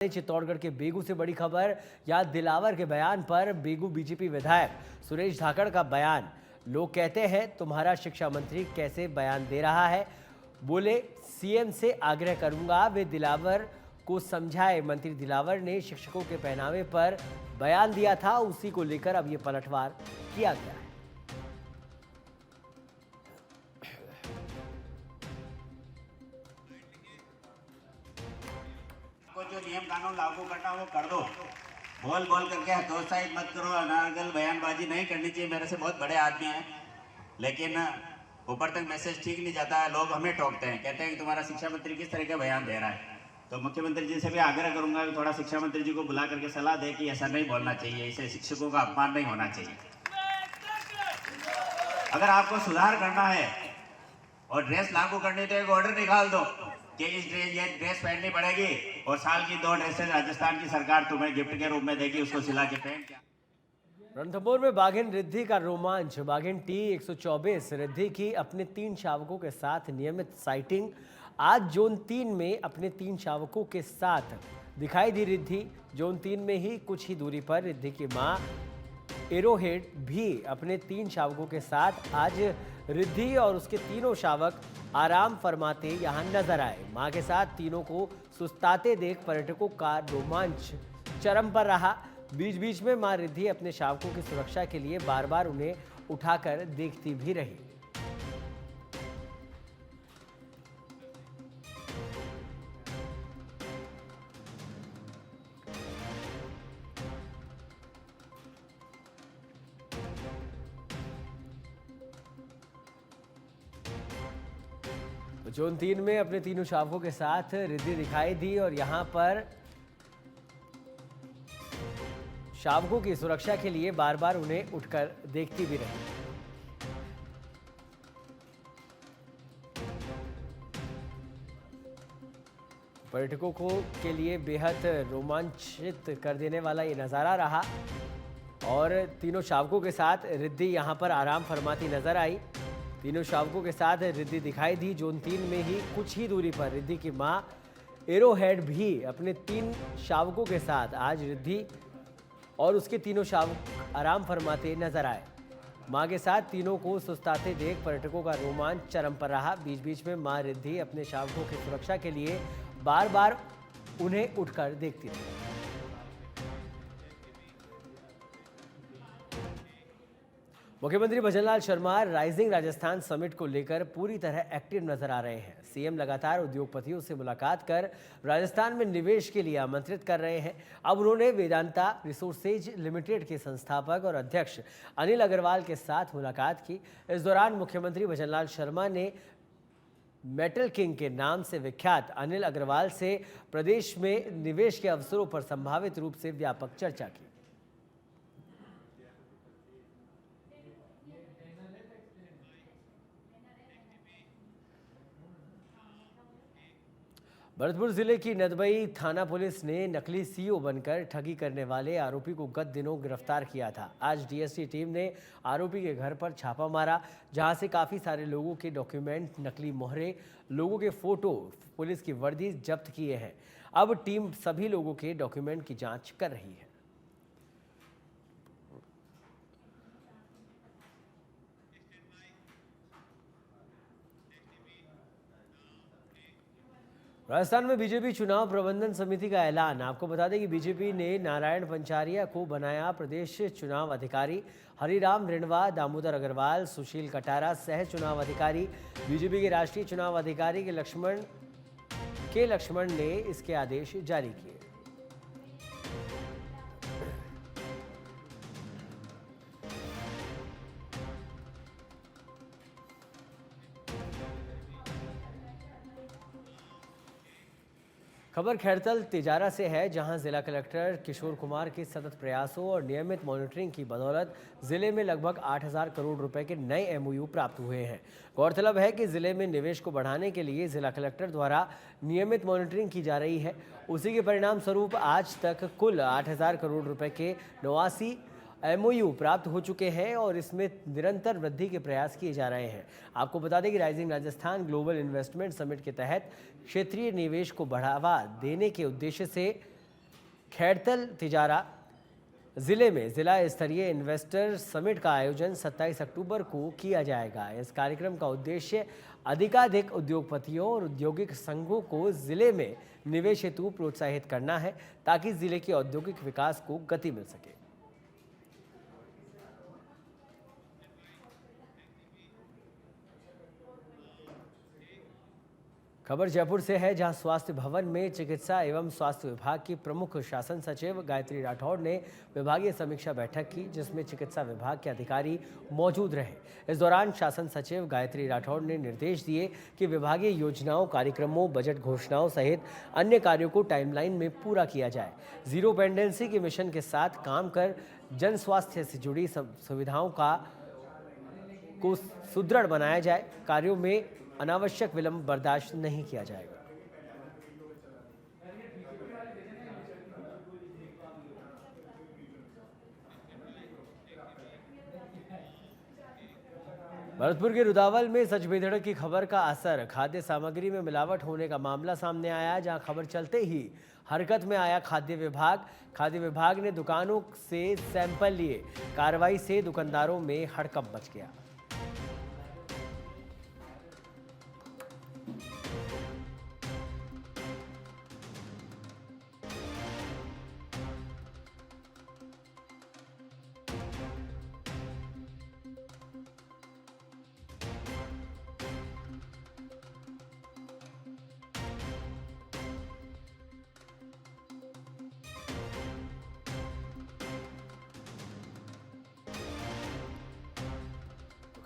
चित्तौड़गढ़ के बेगू से बड़ी खबर। याद दिलावर के बयान पर बेगू बीजेपी विधायक सुरेश धाकड़ का बयान। लोग कहते हैं तुम्हारा शिक्षा मंत्री कैसे बयान दे रहा है। बोले सीएम से आग्रह करूंगा वे दिलावर को समझाए। मंत्री दिलावर ने शिक्षकों के पहनावे पर बयान दिया था, उसी को लेकर अब ये पलटवार किया गया है। जो नियम कानून लागू करना वो कर दो। बोल बोल करके हतोत्साहित मत करो। अनारगल बयानबाजी नहीं करनी चाहिए। मेरे से बहुत बड़े आदमी हैं, लेकिन ऊपर तक मैसेज ठीक नहीं जाता है। लोग हमें टोकते हैं, कहते हैं कि तुम्हारा शिक्षा मंत्री किस तरह का बयान दे रहा है। तो मुख्यमंत्री जी से भी आग्रह करूंगा कि थोड़ा शिक्षा मंत्री जी को बुला करके सलाह दे कि ऐसा नहीं बोलना चाहिए, इसे शिक्षकों का अपमान नहीं होना चाहिए। अगर आपको सुधार करना है और ड्रेस लागू करनी तो एक ऑर्डर निकाल दो कि ये ड्रेस पहननी पड़ेगी और साल की 2 ड्रेसेस राजस्थान की सरकार तुम्हें गिफ्ट के रूप में देगी, उसको सिला के पहन के। रणथंभौर में बाघिन रिद्धि का रोमांच। बाघिन टी 124 रिद्धि की अपने 3 शावकों के साथ नियमित साइटिंग। आज जोन 3 में अपने 3 शावकों के साथ दिखाई दी रिद्धि। जोन 3 में ही कुछ ही दूरी पर रिद्धि की मां एरोहेड भी अपने 3 शावकों के साथ आज रिद्धि और उसके तीनों शावक आराम फरमाते यहां नजर आए। मां के साथ तीनों को सुस्ताते देख पर्यटकों का रोमांच चरम पर रहा। बीच बीच में मां रिद्धि अपने शावकों की सुरक्षा के लिए बार बार उन्हें उठाकर देखती भी रही। जोन 3 में अपने तीनों शावकों के साथ रिद्धि दिखाई दी और यहां पर शावकों की सुरक्षा के लिए बार बार उन्हें उठकर देखती भी रही। पर्यटकों को के लिए बेहद रोमांचित कर देने वाला ये नज़ारा रहा और तीनों शावकों के साथ रिद्धि यहां पर आराम फरमाती नजर आई। तीनों शावकों के साथ रिद्धि दिखाई दी। जोन 3 में ही कुछ ही दूरी पर रिद्धि की मां एरोहेड भी अपने 3 शावकों के साथ आज रिद्धि और उसके तीनों शावक आराम फरमाते नजर आए। मां के साथ तीनों को सुस्ताते देख पर्यटकों का रोमांच चरम पर रहा। बीच बीच में मां रिद्धि अपने शावकों की सुरक्षा के लिए बार बार उन्हें उठकर देखती रही। मुख्यमंत्री भजनलाल शर्मा राइजिंग राजस्थान समिट को लेकर पूरी तरह एक्टिव नजर आ रहे हैं। सीएम लगातार उद्योगपतियों से मुलाकात कर राजस्थान में निवेश के लिए आमंत्रित कर रहे हैं। अब उन्होंने वेदांता रिसोर्सेज लिमिटेड के संस्थापक और अध्यक्ष अनिल अग्रवाल के साथ मुलाकात की। इस दौरान मुख्यमंत्री भजनलाल शर्मा ने मेटल किंग के नाम से विख्यात अनिल अग्रवाल से प्रदेश में निवेश के अवसरों पर संभावित रूप से व्यापक चर्चा की। भरतपुर जिले की नदबई थाना पुलिस ने नकली सीओ बनकर ठगी करने वाले आरोपी को गत दिनों गिरफ्तार किया था। आज डीएसटी टीम ने आरोपी के घर पर छापा मारा, जहां से काफ़ी सारे लोगों के डॉक्यूमेंट, नकली मोहरे, लोगों के फोटो, पुलिस की वर्दी जब्त किए हैं। अब टीम सभी लोगों के डॉक्यूमेंट की जाँच कर रही है। राजस्थान में बीजेपी चुनाव प्रबंधन समिति का ऐलान। आपको बता दें कि बीजेपी ने नारायण पंचारिया को बनाया प्रदेश चुनाव अधिकारी। हरिराम रिणवा, दामोदर अग्रवाल, सुशील कटारा सह चुनाव अधिकारी। बीजेपी के राष्ट्रीय चुनाव अधिकारी के लक्ष्मण ने इसके आदेश जारी किए। खबर खैरतल तिजारा से है, जहां जिला कलेक्टर किशोर कुमार के सतत प्रयासों और नियमित मॉनिटरिंग की बदौलत जिले में लगभग 8,000 करोड़ रुपए के नए एमओयू प्राप्त हुए हैं। गौरतलब है कि जिले में निवेश को बढ़ाने के लिए जिला कलेक्टर द्वारा नियमित मॉनिटरिंग की जा रही है। उसी के परिणाम स्वरूप आज तक कुल 8,000 करोड़ रुपए के 89 एमओयू प्राप्त हो चुके हैं और इसमें निरंतर वृद्धि के प्रयास किए जा रहे हैं। आपको बता दें कि rising Rajasthan global investment summit के तहत क्षेत्रीय निवेश को बढ़ावा देने के उद्देश्य से खैरतल तिजारा जिले में जिला स्तरीय इन्वेस्टर समिट का आयोजन 27 अक्टूबर को किया जाएगा। इस कार्यक्रम का उद्देश्य अधिकाधिक उद्योगपतियों और औद्योगिक संघों को जिले में निवेश हेतु प्रोत्साहित करना है, ताकि जिले के औद्योगिक विकास को गति मिल सके। खबर जयपुर से है, जहां स्वास्थ्य भवन में चिकित्सा एवं स्वास्थ्य विभाग की प्रमुख शासन सचिव गायत्री राठौड़ ने विभागीय समीक्षा बैठक की, जिसमें चिकित्सा विभाग के अधिकारी मौजूद रहे। इस दौरान शासन सचिव गायत्री राठौड़ ने निर्देश दिए कि विभागीय योजनाओं, कार्यक्रमों, बजट घोषणाओं सहित अन्य कार्यों को टाइमलाइन में पूरा किया जाए। जीरो पेंडेंसी के मिशन के साथ काम कर जन स्वास्थ्य से जुड़ी सुविधाओं को सुदृढ़ बनाया जाए। कार्यों में अनावश्यक विलंब बर्दाश्त नहीं किया जाएगा। भरतपुर के रुदावल में सच बेधड़क की खबर का असर। खाद्य सामग्री में मिलावट होने का मामला सामने आया, जहां खबर चलते ही हरकत में आया खाद्य विभाग। खाद्य विभाग ने दुकानों से सैंपल लिए। कार्रवाई से दुकानदारों में हड़कंप मच गया।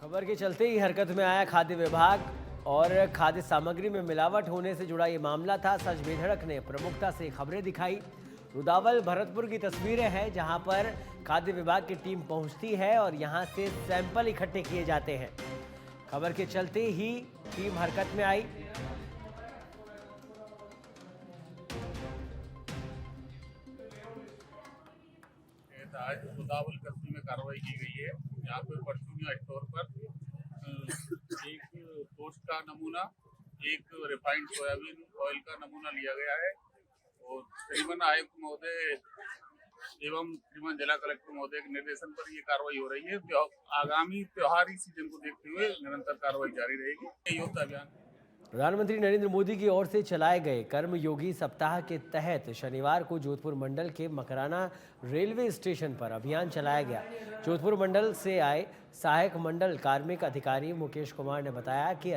खबर के चलते ही हरकत में आया खाद्य विभाग और खाद्य सामग्री में मिलावट होने से जुड़ा ये मामला था। सच बेधड़क ने प्रमुखता से खबरें दिखाई। रुदावल भरतपुर की तस्वीरें हैं, जहां पर खाद्य विभाग की टीम पहुंचती है और यहां से सैंपल इकट्ठे किए जाते हैं। खबर के चलते ही टीम हरकत में आई। आज रुदावल कस्बे में कार्रवाई की गई है। यहाँ पे परचूनिया स्टोर पर एक टोस्ट का नमूना, एक रिफाइंड सोयाबीन ऑयल का नमूना लिया गया है और श्रीमान आयुक्त महोदय एवं श्रीमान जिला कलेक्टर महोदय के निर्देशन पर ये कार्रवाई हो रही है। आगामी त्योहारी सीजन को देखते हुए निरंतर कार्रवाई जारी रहेगी। योद्धा अभियान प्रधानमंत्री नरेंद्र मोदी की ओर से चलाए गए कर्मयोगी सप्ताह के तहत शनिवार को जोधपुर मंडल के मकराना रेलवे स्टेशन पर अभियान चलाया गया। जोधपुर मंडल से आए सहायक मंडल कार्मिक अधिकारी मुकेश कुमार ने बताया कि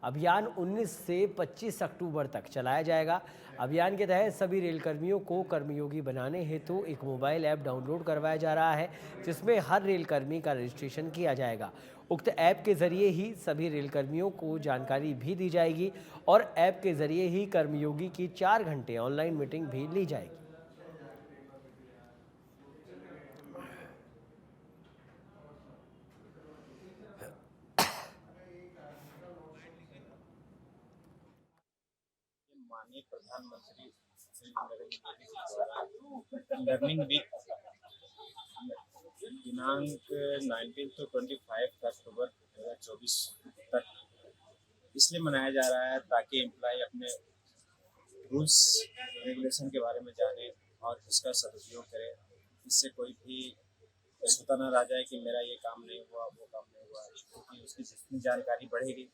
अभियान 19 से 25 अक्टूबर तक चलाया जाएगा। अभियान के तहत सभी रेलकर्मियों को कर्मयोगी बनाने हेतु एक मोबाइल ऐप डाउनलोड करवाया जा रहा है, जिसमें हर रेलकर्मी का रजिस्ट्रेशन किया जाएगा। उक्त ऐप के जरिए ही सभी रेलकर्मियों को जानकारी भी दी जाएगी और ऐप के जरिए ही कर्मयोगी की 4 घंटे ऑनलाइन मीटिंग भी ली जाएगी। माननीय प्रधानमंत्री श्री नरेंद्र मोदी जी द्वारा लर्निंग वीक दिनांक 19 से 25 अक्टूबर 2024 तक इसलिए मनाया जा रहा है ताकि एम्प्लॉय अपने रूल्स रेगुलेशन के बारे में जाने और इसका सदुपयोग करें। इससे कोई भी पछता न रह जाए कि मेरा ये काम नहीं हुआ, वो काम नहीं हुआ, क्योंकि उसकी जितनी जानकारी बढ़ेगी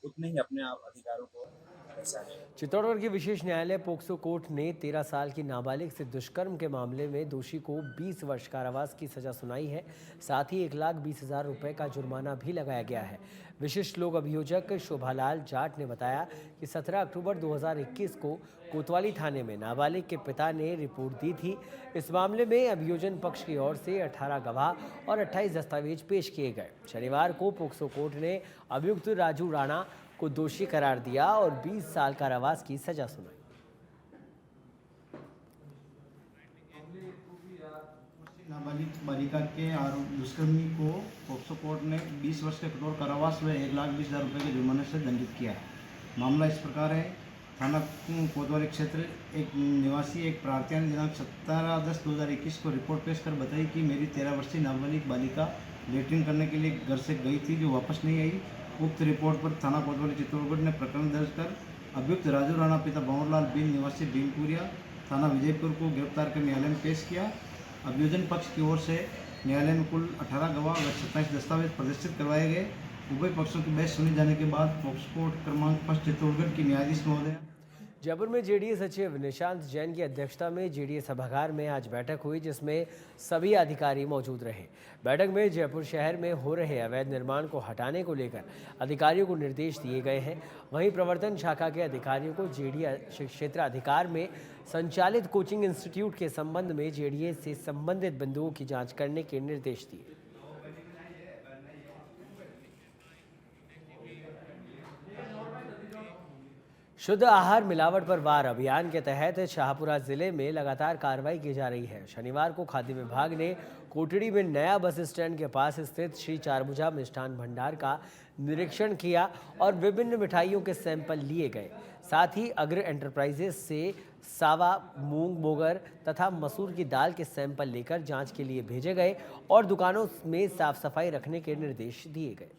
उतने ही अपने आप अधिकारों को पहचाने। चित्तौड़गढ़ की विशेष न्यायालय पोक्सो कोर्ट ने 13 साल की नाबालिग से दुष्कर्म के मामले में दोषी को 20 वर्ष कारावास की सजा सुनाई है। साथ ही 1,20,000 रुपए का जुर्माना भी लगाया गया है। विशिष्ट लोक अभियोजक शोभालाल जाट ने बताया कि 17 अक्टूबर 2021 को कोतवाली थाने में नाबालिग के पिता ने रिपोर्ट दी थी। इस मामले में अभियोजन पक्ष की ओर से 18 गवाह और 28 दस्तावेज पेश किए गए। शनिवार को पोक्सो कोर्ट ने अभियुक्त राजू राणा को दोषी करार दिया और 20 साल कारावास की सजा सुनाई। नाबालिग बालिका के दुष्कर्मी को पोक्सो कोर्ट ने 20 वर्ष के कठोर कारावास व 1,20,000 रुपये के जुर्माने से दंडित किया है। मामला इस प्रकार है। थाना कोतवाली क्षेत्र एक निवासी एक प्रार्थी ने दिनांक 17/10/2021 को रिपोर्ट पेश कर बताई कि मेरी 13 वर्षीय नाबालिग बालिका लेटरिन करने के लिए घर से गई थी, जो वापस नहीं आई। उक्त रिपोर्ट पर थाना कोतवाली चित्तौड़गढ़ ने प्रकरण दर्ज कर अभियुक्त राजू राणा पिता भंवरलाल बिन निवासी भीमपुरिया थाना विजयपुर को गिरफ्तार कर न्यायालय में पेश किया। अभियोजन पक्ष की ओर से न्यायालय में कुल 18 गवाह व 27 दस्तावेज प्रदर्शित करवाए गए। उभय पक्षों की बहस सुने जाने के बाद पॉक्सो कोर्ट क्रमांक 5 चित्तौड़गढ़ की न्यायाधीश महोदय जयपुर में जेडीए सचिव निशांत जैन की अध्यक्षता में जेडीए सभागार में आज बैठक हुई, जिसमें सभी अधिकारी मौजूद रहे। बैठक में जयपुर शहर में हो रहे अवैध निर्माण को हटाने को लेकर अधिकारियों को निर्देश दिए गए हैं। वहीं प्रवर्तन शाखा के अधिकारियों को जेडीए क्षेत्र अधिकार में संचालित कोचिंग इंस्टीट्यूट के संबंध में जेडीए से संबंधित बिंदुओं की जाँच करने के निर्देश दिए। शुद्ध आहार मिलावट पर वार अभियान के तहत शाहपुरा जिले में लगातार कार्रवाई की जा रही है। शनिवार को खाद्य विभाग ने कोटड़ी में नया बस स्टैंड के पास स्थित श्री चारभुजा मिष्ठान भंडार का निरीक्षण किया और विभिन्न मिठाइयों के सैंपल लिए गए। साथ ही अग्र एंटरप्राइजेस से सावा, मूंग, मोगर तथा मसूर की दाल के सैंपल लेकर जांच के लिए भेजे गए और दुकानों में साफ सफाई रखने के निर्देश दिए गए।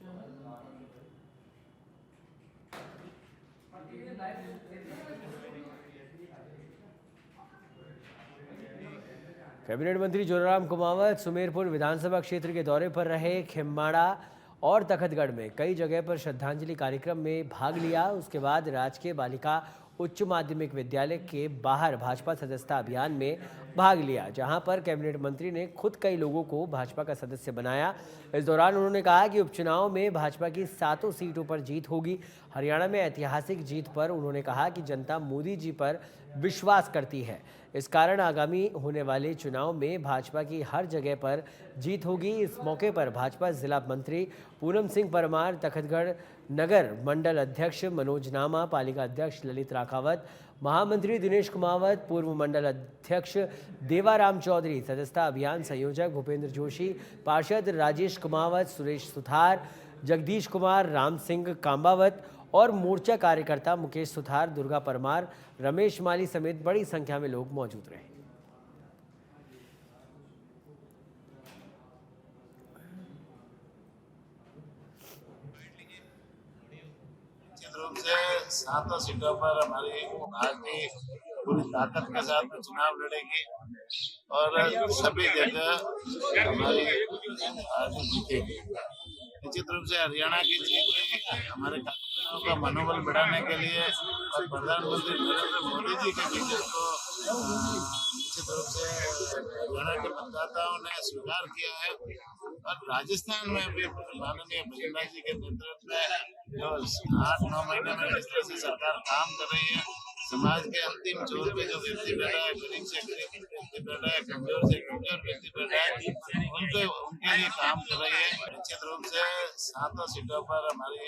कैबिनेट मंत्री जोराराम कुमावत सुमेरपुर विधानसभा क्षेत्र के दौरे पर रहे। खिम्माड़ा और तखतगढ़ में कई जगह पर श्रद्धांजलि कार्यक्रम में भाग लिया। उसके बाद राजकीय बालिका उच्च माध्यमिक विद्यालय के बाहर भाजपा सदस्यता अभियान में भाग लिया, जहां पर कैबिनेट मंत्री ने खुद कई लोगों को भाजपा का सदस्य बनाया। इस दौरान उन्होंने कहा कि उपचुनाव में भाजपा की 7 सीटों पर जीत होगी। हरियाणा में ऐतिहासिक जीत पर उन्होंने कहा कि जनता मोदी जी पर विश्वास करती है, इस कारण आगामी होने वाले चुनाव में भाजपा की हर जगह पर जीत होगी। इस मौके पर भाजपा जिला मंत्री पूनम सिंह परमार, तखतगढ़ नगर मंडल अध्यक्ष मनोज नामा, पालिका अध्यक्ष ललित राखावत, महामंत्री दिनेश कुमावत, पूर्व मंडल अध्यक्ष देवाराम चौधरी, सदस्यता अभियान संयोजक भूपेंद्र जोशी, पार्षद राजेश कुमावत, सुरेश सुथार, जगदीश कुमार, राम सिंह काम्बावत और मोर्चा कार्यकर्ता मुकेश सुथार, दुर्गा परमार, रमेश माली समेत बड़ी संख्या में लोग मौजूद रहे। निश्चित रूप से 7 सीटों पर हमारी पार्टी पूरी ताकत के साथ में चुनाव लड़ेगी और सभी जगह हमारी पार्टी जीतेगी। निश्चित रूप से हरियाणा की जीत हमारे कार्यकर्ताओं का मनोबल बढ़ाने के लिए और प्रधानमंत्री नरेंद्र मोदी जी के विजन को निश्चित रूप से हरियाणा के मतदाताओं ने स्वीकार किया है। और राजस्थान में भी माननीय भजनलाल जी के नेतृत्व में जो 8-9 महीने में जिस तरह से सरकार काम कर रही है, समाज के अंतिम छोर पे जो व्यक्ति बैठा है, गरीब से गरीब व्यक्ति बैठा है, कमजोर से कमजोर व्यक्ति बैठा है, उनके लिए काम कर रही है। निश्चित रूप से 7 सीटों पर हमारी